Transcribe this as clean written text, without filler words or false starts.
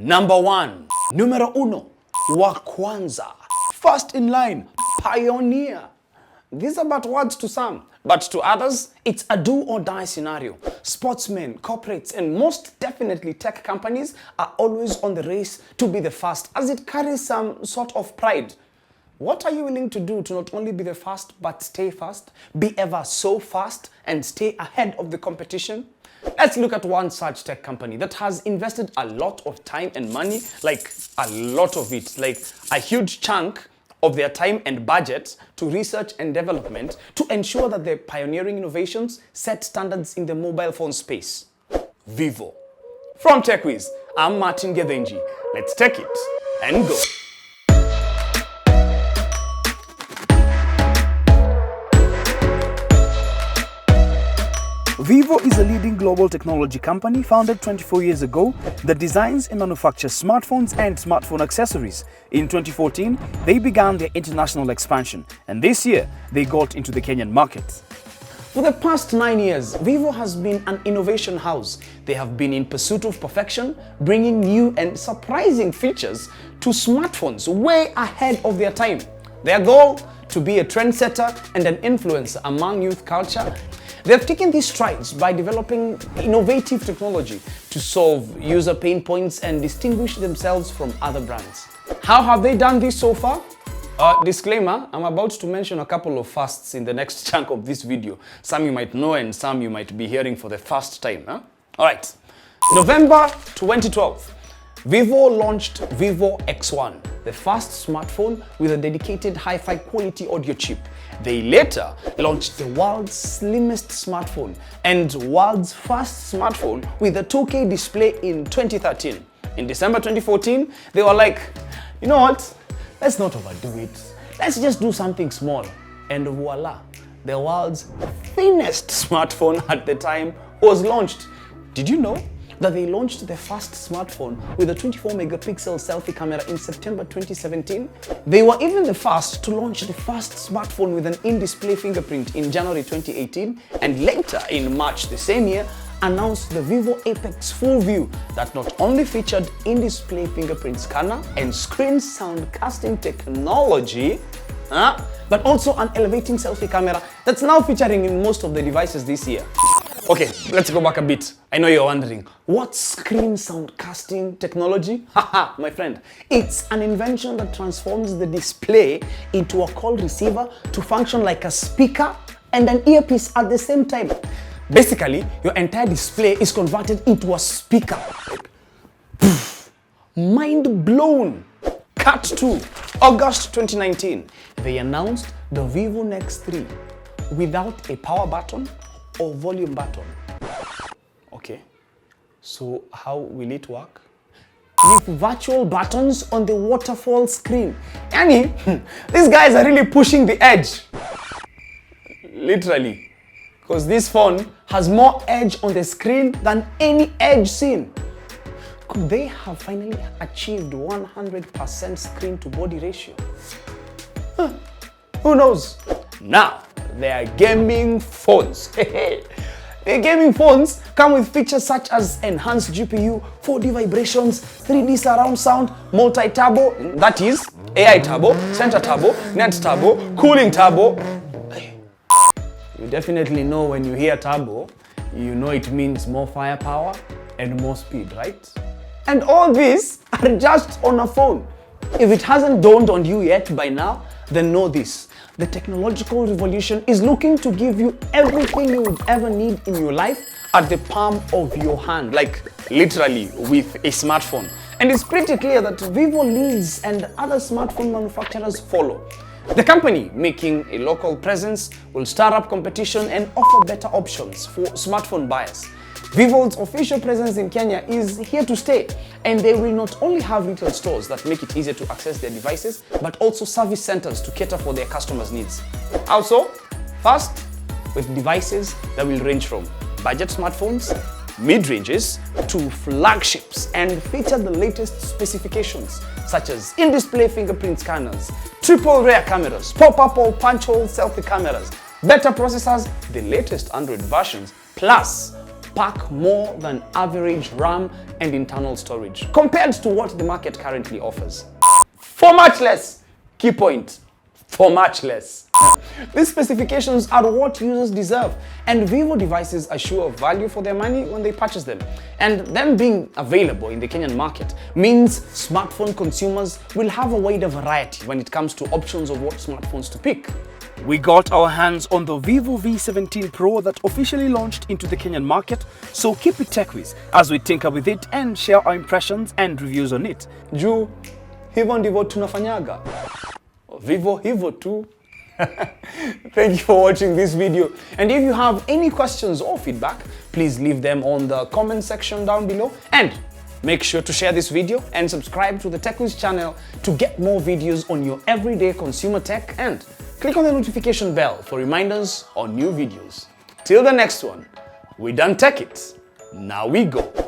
Number 1. Numero uno. Wa kwanza. First in line. Pioneer. These are but words to some, but to others, it's a do or die scenario. Sportsmen, corporates, and most definitely tech companies are always on the race to be the first, as it carries some sort of pride. What are you willing to do to not only be the first, but stay fast, be ever so fast, and stay ahead of the competition? Let's look at one such tech company that has invested a lot of time and money, like a lot of it, like a huge chunk of their time and budget to research and development to ensure that their pioneering innovations set standards in the mobile phone space. Vivo. From Techweez, I'm Martin Gethenji. Let's take it and go. Vivo is a leading global technology company founded 24 years ago that designs and manufactures smartphones and smartphone accessories. In 2014, they began their international expansion, and this year, they got into the Kenyan market. For the past 9 years, Vivo has been an innovation house. They have been in pursuit of perfection, bringing new and surprising features to smartphones way ahead of their time. Their goal? To be a trendsetter and an influencer among youth culture. They have taken these strides by developing innovative technology to solve user pain points and distinguish themselves from other brands. How have they done this so far? Disclaimer, I'm about to mention a couple of firsts in the next chunk of this video. Some you might know and some you might be hearing for the first time. Alright, November 2012, Vivo launched Vivo X1, the first smartphone with a dedicated hi-fi quality audio chip. They later launched the world's slimmest smartphone and world's first smartphone with a 2K display in 2013. In December 2014, they were like, you know what? Let's not overdo it. Let's just do something small. And voila, the world's thinnest smartphone at the time was launched. Did you know that they launched the first smartphone with a 24-megapixel selfie camera in September 2017? They were even the first to launch the first smartphone with an in-display fingerprint in January 2018, and later in March the same year, announced the Vivo Apex Full View that not only featured in-display fingerprint scanner and screen sound casting technology, but also an elevating selfie camera that's now featuring in most of the devices this year. Okay, let's go back a bit. I know you're wondering, what's screen sound casting technology? Haha, my friend, it's an invention that transforms the display into a call receiver to function like a speaker and an earpiece at the same time. Basically, your entire display is converted into a speaker. Mind blown. Cut to August 2019. They announced the Vivo Nex 3 without a power button or volume button. Okay, so how will it work? With virtual buttons on the waterfall screen. Yani, these guys are really pushing the edge. Literally. Because this phone has more edge on the screen than any edge seen. Could they have finally achieved 100% screen to body ratio? Who knows? Now, they are gaming phones. The gaming phones come with features such as enhanced GPU, 4D vibrations, 3D surround sound, multi-turbo, that is AI turbo, center turbo, net turbo, cooling turbo. You definitely know when you hear turbo, you know it means more firepower and more speed, right? And all these are just on a phone. If it hasn't dawned on you yet by now, then know this. The technological revolution is looking to give you everything you would ever need in your life at the palm of your hand, like literally with a smartphone. And it's pretty clear that Vivo leads and other smartphone manufacturers follow. The company, making a local presence, will stir up competition and offer better options for smartphone buyers. Vivo's official presence in Kenya is here to stay, and they will not only have retail stores that make it easier to access their devices, but also service centers to cater for their customers' needs. Also, first, with devices that will range from budget smartphones, mid-ranges, to flagships, and feature the latest specifications such as in-display fingerprint scanners, triple rear cameras, pop-up or punch-hole selfie cameras, better processors, the latest Android versions, plus pack more than average RAM and internal storage compared to what the market currently offers. For much less. Key point. For much less. These specifications are what users deserve, and Vivo devices assure value for their money when they purchase them. And them being available in the Kenyan market means smartphone consumers will have a wider variety when it comes to options of what smartphones to pick. We got our hands on the Vivo V17 Pro that officially launched into the Kenyan market, so keep it Techweez as we tinker with it and share our impressions and reviews on it. Juu, hivyo ndivyo tunafanyaga. Vivo hivyo tu. Thank you for watching this video, and if you have any questions or feedback, please leave them on the comment section down below, and make sure to share this video and subscribe to the Techweez channel to get more videos on your everyday consumer tech, and click on the notification bell for reminders on new videos. Till the next one, we done tech it, now we go.